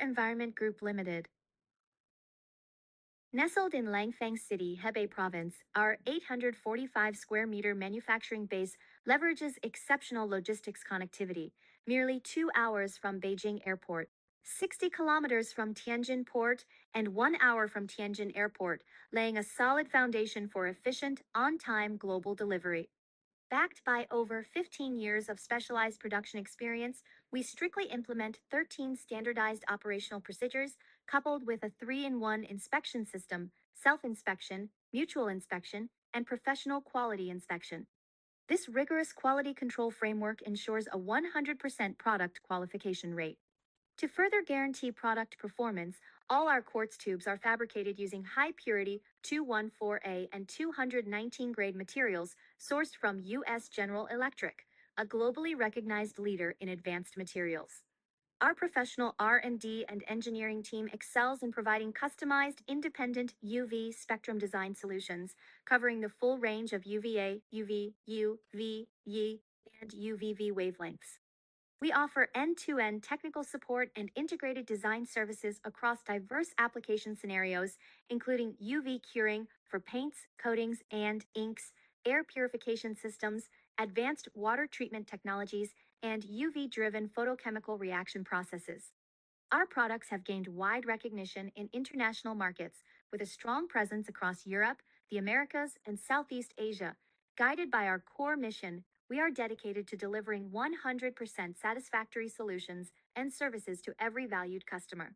Environment Group Ltd. Nestled in Langfang City, Hebei Province, our 845 square meter manufacturing base leverages exceptional logistics connectivity, merely 2 hours from Beijing Airport, 60 kilometers from Tianjin Port, and 1 hour from Tianjin Airport, laying a solid foundation for efficient, on-time global delivery. Backed by over 15 years of specialized production experience, we strictly implement 13 standardized operational procedures coupled with a 3-in-1 inspection system, self-inspection, mutual inspection, and professional quality inspection. This rigorous quality control framework ensures a 100% product qualification rate. To further guarantee product performance, all our quartz tubes are fabricated using high-purity 214A and 219 grade materials sourced from U.S. General Electric, a globally recognized leader in advanced materials. Our professional R&D and engineering team excels in providing customized, independent UV spectrum design solutions, covering the full range of UVA, UV, UV, YE, and UVV wavelengths. We offer end-to-end technical support and integrated design services across diverse application scenarios, including UV curing for paints, coatings, and inks, air purification systems, advanced water treatment technologies, and UV-driven photochemical reaction processes. Our products have gained wide recognition in international markets, with a strong presence across Europe, the Americas, and Southeast Asia. Guided by our core mission, we are dedicated to delivering 100% satisfactory solutions and services to every valued customer.